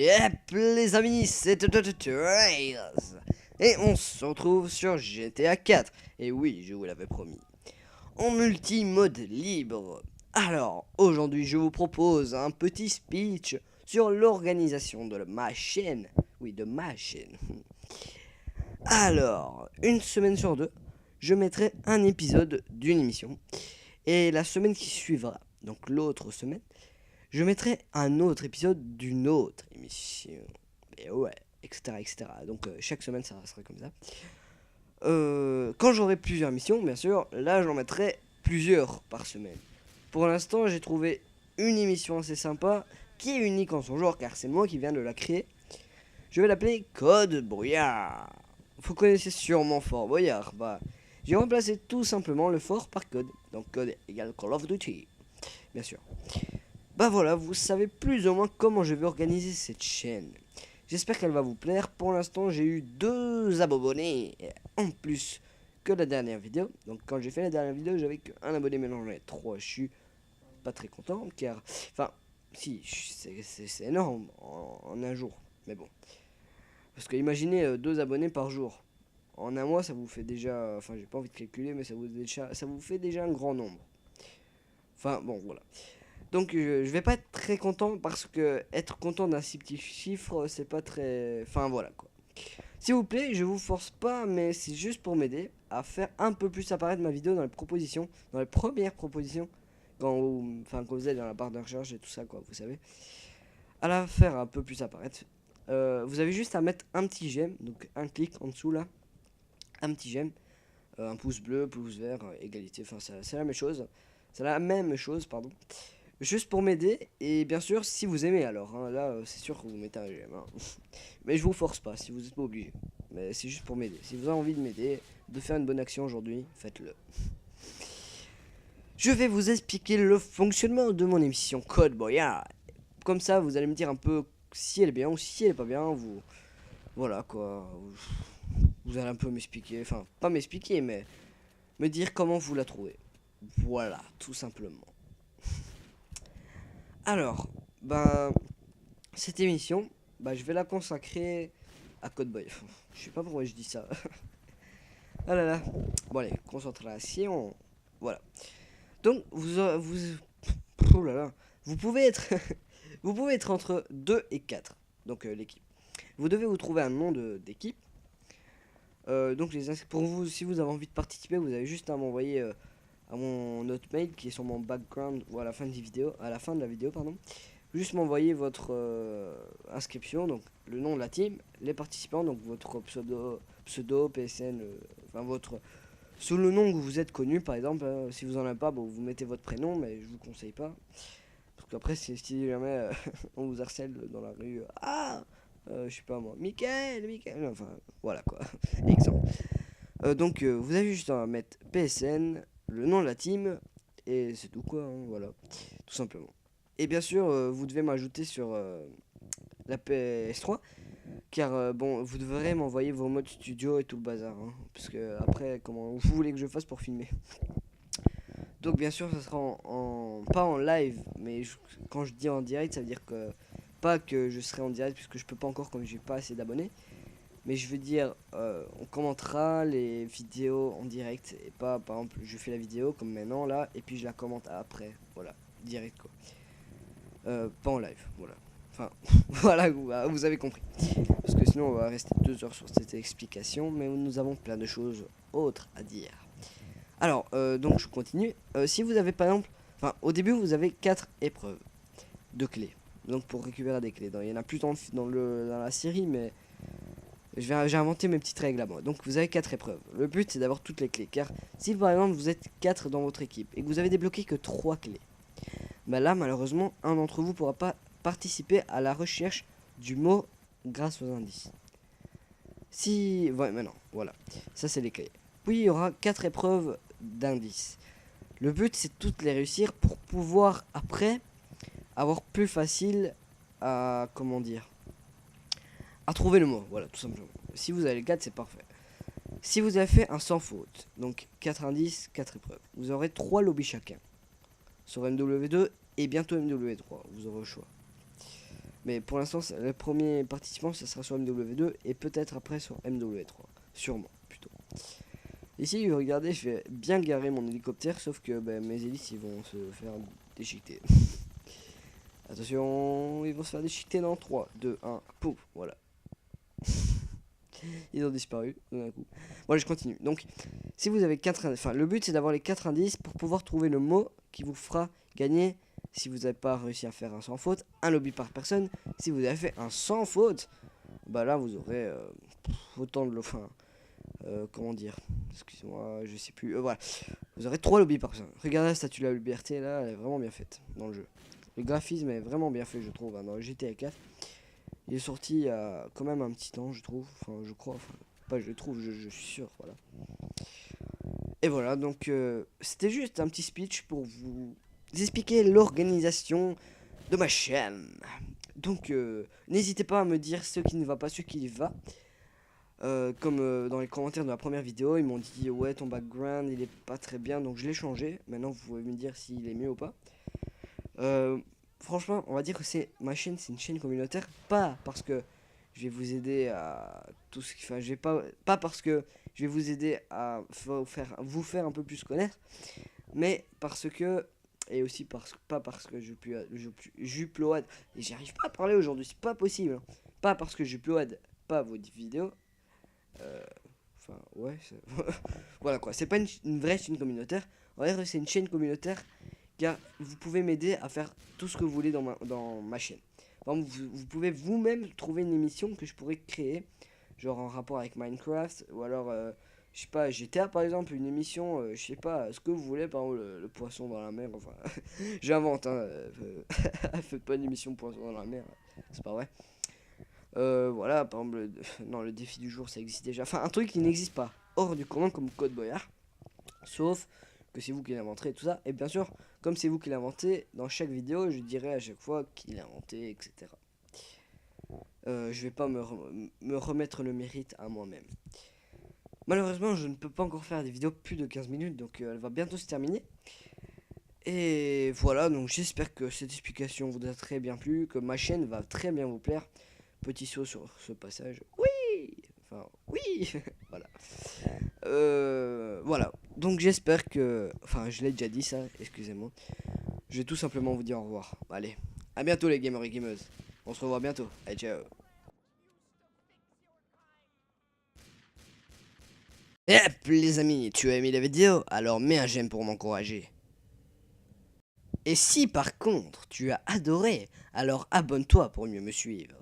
Yep, les amis, c'est Trails. Et on se retrouve sur GTA 4. Et oui, je vous l'avais promis. En multi-mode libre. Alors, aujourd'hui, je vous propose un petit speech sur l'organisation de ma chaîne. Oui, de ma chaîne. Alors, une semaine sur deux, je mettrai un épisode d'une émission. Et la semaine qui suivra, donc l'autre semaine, je mettrai un autre épisode d'une autre émission. Et ouais, etc. etc. Donc chaque semaine, ça sera comme ça. Quand j'aurai plusieurs émissions, bien sûr, là, j'en mettrai plusieurs par semaine. Pour l'instant, j'ai trouvé une émission assez sympa, qui est unique en son genre, car c'est moi qui viens de la créer. Je vais l'appeler Code Brouillard. Vous connaissez sûrement Fort Boyard. Bah, j'ai remplacé tout simplement le fort par code. Donc code égale Call of Duty. Bien sûr. Bah voilà, vous savez plus ou moins comment je vais organiser cette chaîne. J'espère qu'elle va vous plaire. Pour l'instant, j'ai eu 2 abonnés en plus que la dernière vidéo. Donc quand j'ai fait la dernière vidéo, j'avais qu'un abonné, maintenant j'en ai 3. Je suis pas très content car... Enfin, si, c'est énorme en un jour. Mais bon. Parce que imaginez 2 abonnés par jour. En un mois, ça vous fait déjà... Enfin, j'ai pas envie de calculer, mais ça vous fait déjà un grand nombre. Enfin, bon, voilà. Donc je vais pas être très content parce que être content d'un si petit chiffre, c'est pas très... Enfin voilà quoi. S'il vous plaît, je vous force pas, mais c'est juste pour m'aider à faire un peu plus apparaître ma vidéo dans les propositions, dans les premières propositions, quand vous êtes dans la barre de recherche et tout ça quoi, vous savez. À la faire un peu plus apparaître. Vous avez juste à mettre un petit j'aime, donc un clic en dessous là, un petit j'aime, un pouce bleu, pouce vert, égalité, enfin c'est la même chose. C'est la même chose, pardon. Juste pour m'aider, et bien sûr, si vous aimez alors, hein, là c'est sûr que vous mettez un j'aime. Hein. Mais je vous force pas, si vous n'êtes pas obligé. Mais c'est juste pour m'aider. Si vous avez envie de m'aider, de faire une bonne action aujourd'hui, faites-le. Je vais vous expliquer le fonctionnement de mon émission Code Boyard. Comme ça, vous allez me dire un peu si elle est bien ou si elle est pas bien. Voilà quoi. Vous allez un peu m'expliquer, enfin, pas m'expliquer, mais me dire comment vous la trouvez. Voilà, tout simplement. Alors, bah, cette émission, bah, je vais la consacrer à Code Boy. Je sais pas pourquoi je dis ça. Ah là là. Bon allez, concentration. Voilà. Donc oh là là. Vous pouvez être, vous pouvez être entre 2 et 4. Donc l'équipe. Vous devez vous trouver un nom d'équipe. Donc pour vous, si vous avez envie de participer, vous avez juste à m'envoyer à mon autre mail qui est sur mon background ou à la fin de la vidéo, pardon. Juste m'envoyer votre inscription, donc le nom de la team, les participants, donc votre pseudo PSN, enfin votre sous le nom que vous êtes connu par exemple. Si vous en avez pas, bon, vous mettez votre prénom, mais je vous conseille pas parce qu'après si jamais on vous harcèle dans la rue, je sais pas moi, Michael, enfin voilà quoi, exemple. Donc vous avez juste à mettre PSN, le nom de la team et c'est tout quoi, hein, voilà, tout simplement. Et bien sûr, vous devez m'ajouter sur la PS3, car bon, vous devrez m'envoyer vos modes studio et tout le bazar, hein, parce que après, comment vous voulez que je fasse pour filmer. Donc bien sûr, ça sera pas en live, mais quand je dis en direct, ça veut dire que pas que je serai en direct, puisque je peux pas encore, comme j'ai pas assez d'abonnés. Mais je veux dire, on commentera les vidéos en direct, et pas, par exemple, je fais la vidéo comme maintenant là, et puis je la commente après, voilà, direct quoi. Pas en live, voilà. Enfin, voilà, vous avez compris. Parce que sinon, on va rester 2 heures sur cette explication, mais nous avons plein de choses autres à dire. Alors, donc je continue. Si vous avez par exemple, enfin, au début, vous avez 4 épreuves de clés. Donc pour récupérer des clés. Il y en a plus dans la série, mais j'ai inventé mes petites règles à moi. Donc vous avez 4 épreuves. Le but, c'est d'avoir toutes les clés. Car si par exemple, vous êtes 4 dans votre équipe et que vous avez débloqué que 3 clés, bah là, malheureusement, un d'entre vous pourra pas participer à la recherche du mot grâce aux indices. Si... Ouais, maintenant, voilà. Ça, c'est les clés. Puis, il y aura 4 épreuves d'indices. Le but, c'est de toutes les réussir pour pouvoir, après, avoir plus facile à... Comment dire, à trouver le mot. Voilà, tout simplement. Si vous avez les 4, c'est parfait. Si vous avez fait un sans faute, donc 4 indices, 4 épreuves, vous aurez 3 lobbies chacun. Sur MW2 et bientôt MW3, vous aurez le choix. Mais pour l'instant, le premier participant, ça sera sur MW2 et peut-être après sur MW3. Sûrement, plutôt. Ici, regardez, je vais bien garer mon hélicoptère, sauf que mes hélices, ils vont se faire déchiqueter. Attention, ils vont se faire déchiqueter dans 3, 2, 1, pouf, voilà. Ils ont disparu d'un coup. Bon, je continue. Donc, si vous avez 4 indices, enfin, le but c'est d'avoir les 4 indices pour pouvoir trouver le mot qui vous fera gagner. Si vous n'avez pas réussi à faire un sans faute, un lobby par personne. Si vous avez fait un sans faute, bah là vous aurez autant de enfin, comment dire, excusez-moi, je sais plus, voilà, vous aurez 3 lobbies par personne. Regardez la statue de la liberté là, elle est vraiment bien faite dans le jeu. Le graphisme est vraiment bien fait, je trouve, hein, dans le GTA 4. Il est sorti il y a quand même un petit temps, je trouve, enfin je crois, enfin pas je trouve, je suis sûr, voilà. Et voilà, donc c'était juste un petit speech pour vous expliquer l'organisation de ma chaîne. Donc n'hésitez pas à me dire ce qui ne va pas, ce qui va. Comme dans les commentaires de la première vidéo, ils m'ont dit ouais ton background il est pas très bien, donc je l'ai changé. Maintenant vous pouvez me dire s'il est mieux ou pas. Franchement, on va dire que c'est ma chaîne, c'est une chaîne communautaire, pas parce que je vais vous aider à tout ce qui, enfin, je vais pas parce que je vais vous aider à vous faire un peu plus connaître, mais parce que et aussi pas parce que j'upload et j'arrive pas à parler aujourd'hui, c'est pas possible, hein. Pas parce que j'upload pas vos vidéos. Enfin, ouais, voilà quoi, c'est pas une vraie chaîne communautaire. En vrai, c'est une chaîne communautaire car vous pouvez m'aider à faire tout ce que vous voulez dans ma chaîne. Par exemple, vous pouvez vous-même trouver une émission que je pourrais créer, genre en rapport avec Minecraft, ou alors, je sais pas, GTA par exemple, une émission, je sais pas, ce que vous voulez, par exemple, le poisson dans la mer, enfin, j'invente, hein, faites pas une émission poisson dans la mer, c'est pas vrai. Voilà, par exemple, non, le défi du jour ça existe déjà, enfin, un truc qui n'existe pas, hors du commun comme Code Boyard, sauf que c'est vous qui l'inventerez et tout ça. Et bien sûr, comme c'est vous qui l'inventez, dans chaque vidéo, je dirai à chaque fois qui l'a inventé, etc. Je vais pas me remettre le mérite à moi-même. Malheureusement, je ne peux pas encore faire des vidéos plus de 15 minutes, donc elle va bientôt se terminer. Et voilà, donc j'espère que cette explication vous a très bien plu, que ma chaîne va très bien vous plaire. Petit saut sur ce passage. Oui! Enfin, oui! Voilà. Voilà. Donc j'espère que... Enfin, je l'ai déjà dit ça, excusez-moi. Je vais tout simplement vous dire au revoir. Allez, à bientôt les gamers et gameuses. On se revoit bientôt. Allez, ciao. Et hop, les amis, tu as aimé la vidéo? Alors mets un j'aime pour m'encourager. Et si par contre tu as adoré, alors abonne-toi pour mieux me suivre.